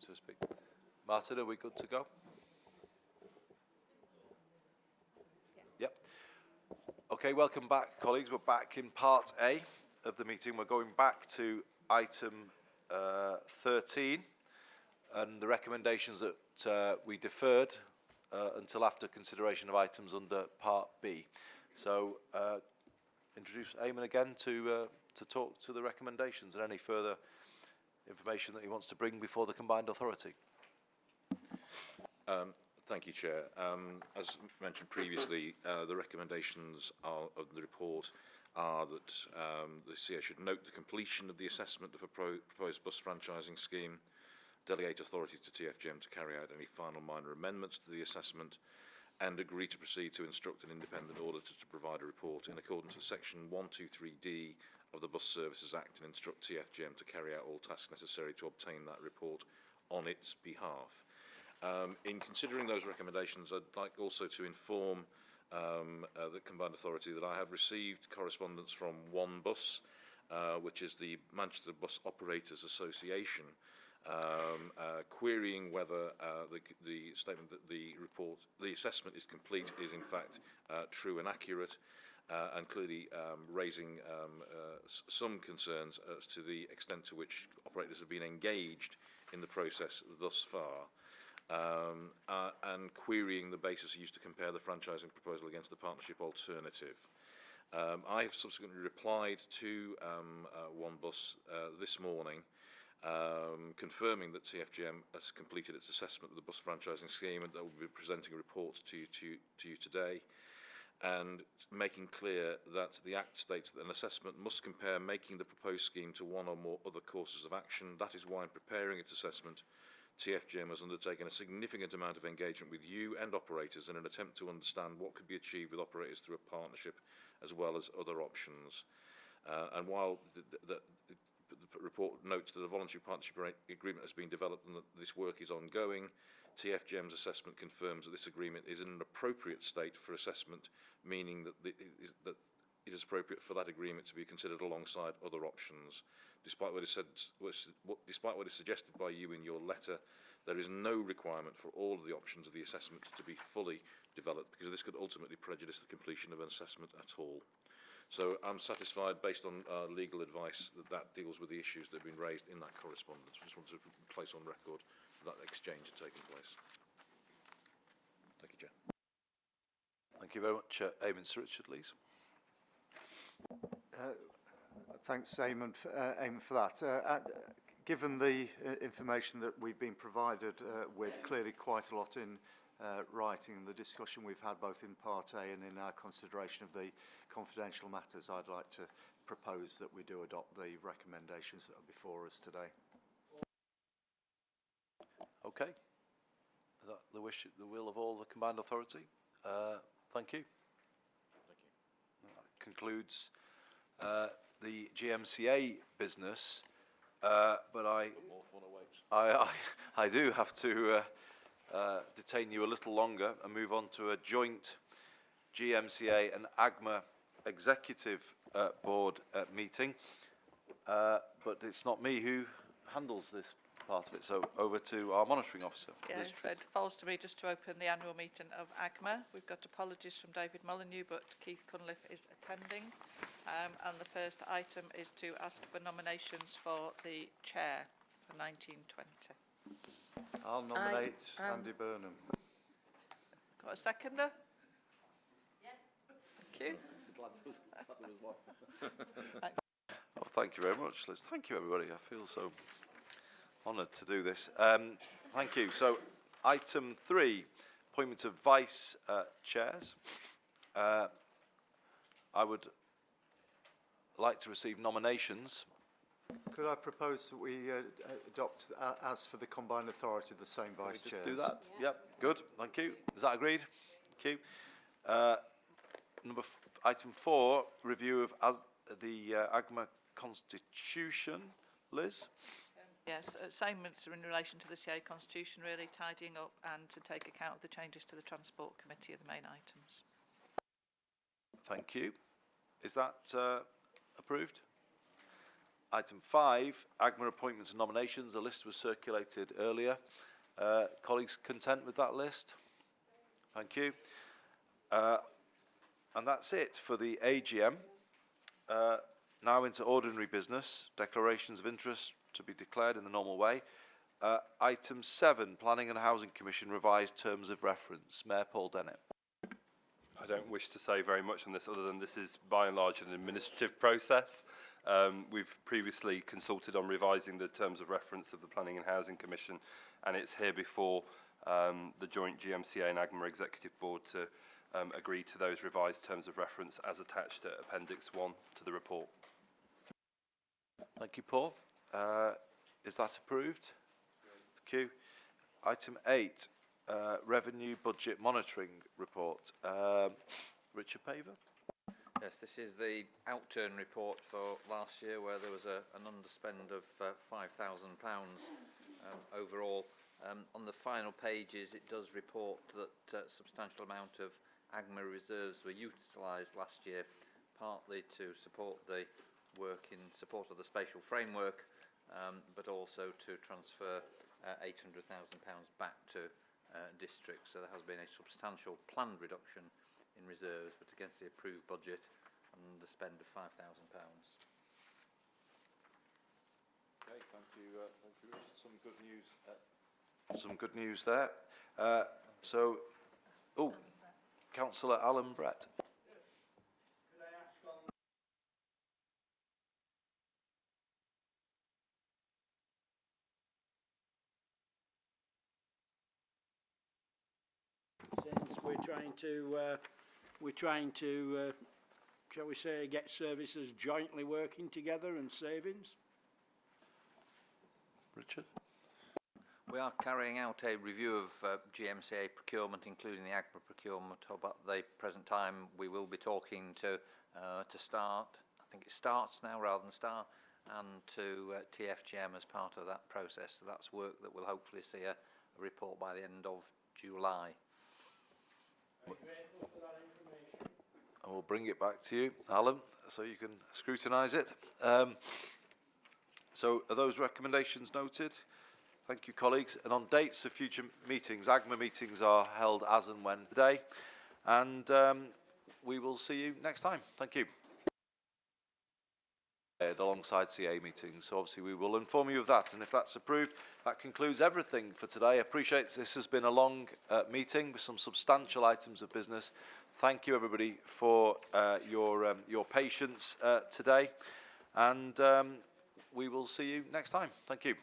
to speak? Martin, are we good to go? Yep. Okay, welcome back, colleagues. We're back in part A of the meeting. We're going back to item 13 and the recommendations that we deferred until after consideration of items under part B. So introduce Eamon again to talk to the recommendations and any further information that he wants to bring before the combined authority. Thank you, Chair. As mentioned previously, the recommendations of the report are that the CA should note the completion of the assessment of a proposed bus franchising scheme, delegate authority to TFGM to carry out any final minor amendments to the assessment, and agree to proceed to instruct an independent auditor to provide a report in accordance with Section 123D of the Bus Services Act, and instruct TFGM to carry out all tasks necessary to obtain that report on its behalf. In considering those recommendations, I'd like also to inform the Combined Authority that I have received correspondence from One Bus, which is the Manchester Bus Operators Association, querying whether the statement that the assessment is complete is in fact true and accurate, and clearly raising some concerns as to the extent to which operators have been engaged in the process thus far. And querying the basis used to compare the franchising proposal against the partnership alternative. I have subsequently replied to One Bus this morning, confirming that TFGM has completed its assessment of the bus franchising scheme and that will be presenting a report to you today, and making clear that the Act states that an assessment must compare making the proposed scheme to one or more other courses of action. That is why, in preparing its assessment, TFGM has undertaken a significant amount of engagement with you and operators in an attempt to understand what could be achieved with operators through a partnership as well as other options. And while the report notes that a voluntary partnership agreement has been developed and that this work is ongoing, TFGM's assessment confirms that this agreement is in an appropriate state for assessment, meaning that it is appropriate for that agreement to be considered alongside other options. Despite what is suggested by you in your letter, there is no requirement for all of the options of the assessment to be fully developed, because this could ultimately prejudice the completion of an assessment at all. So I'm satisfied, based on legal advice, that deals with the issues that have been raised in that correspondence. I just want to place on record that exchange had taken place. Thank you, Chair. Thank you very much. Eamon, Sir Richard, please. Thanks, Eamon, for that. Given the information that we've been provided with, clearly quite a lot in writing, and the discussion we've had both in Part A and in our consideration of the confidential matters, I'd like to propose that we do adopt the recommendations that are before us today. Okay. Is that the will of all the Combined Authority? Thank you. Thank you. That concludes the GMCA business, but I do have to detain you a little longer and move on to a joint GMCA and AGMA executive board meeting, but it's not me who handles this part of it, so over to our monitoring officer. Yeah, it falls to me just to open the annual meeting of AGMA. We've got apologies from David Molyneux, but Keith Cunliffe is attending, and the first item is to ask for nominations for the chair for 1920. I'll nominate Andy Burnham. Got a seconder? Yes. Thank you. Oh, thank you very much, Liz. Thank you, everybody. I feel so honoured to do this. Thank you. So, item 3, appointment of vice chairs. I would like to receive nominations. Could I propose that we adopt, as for the Combined Authority, the same vice chairs? Do that? Yeah. Yep. Good. Thank you. Is that agreed? Thank you. Item 4, review of the AGMA constitution. Liz? Yes, same in relation to the CA constitution, really, tidying up and to take account of the changes to the Transport Committee are the main items. Thank you. Is that approved? Item 5, AGMA appointments and nominations. A list was circulated earlier. Colleagues content with that list? Thank you. And that's it for the AGM. Now into ordinary business, declarations of interest to be declared in the normal way. Item 7, Planning and Housing Commission revised terms of reference. Mayor Paul Dennett. I don't wish to say very much on this other than this is by and large an administrative process. We've previously consulted on revising the terms of reference of the Planning and Housing Commission, and it's here before the joint GMCA and AGMA Executive Board to agree to those revised terms of reference as attached at Appendix 1 to the report. Thank you, Paul. Is that approved? Thank you. Item 8, Revenue Budget Monitoring Report. Richard Paver. Yes, this is the outturn report for last year where there was an underspend of £5,000 overall. On the final pages it does report that a substantial amount of AGMA reserves were utilised last year, partly to support the work in support of the spatial framework, but also to transfer £800,000 back to districts. So there has been a substantial planned reduction in reserves, but against the approved budget and the spend of £5,000. Okay, thank you, Richard. Some good news. Some good news there. Councillor Alan Brett. Since we're trying to, shall we say, get services jointly working together and savings. Richard. We are carrying out a review of GMCA procurement, including the AGMA procurement hub. At the present time, we will be talking to START, I think it starts now rather than STAR, and to TFGM as part of that process. So that's work that will hopefully see a report by the end of July. I'm grateful for that information. And we'll bring it back to you, Alan, so you can scrutinise it. So are those recommendations noted? Thank you, colleagues. And on dates of future meetings, AGMA meetings are held as and when today. And we will see you next time. Thank you. Alongside CA meetings. So obviously we will inform you of that. And if that's approved, that concludes everything for today. I appreciate this has been a long meeting with some substantial items of business. Thank you, everybody, for your patience today. And we will see you next time. Thank you.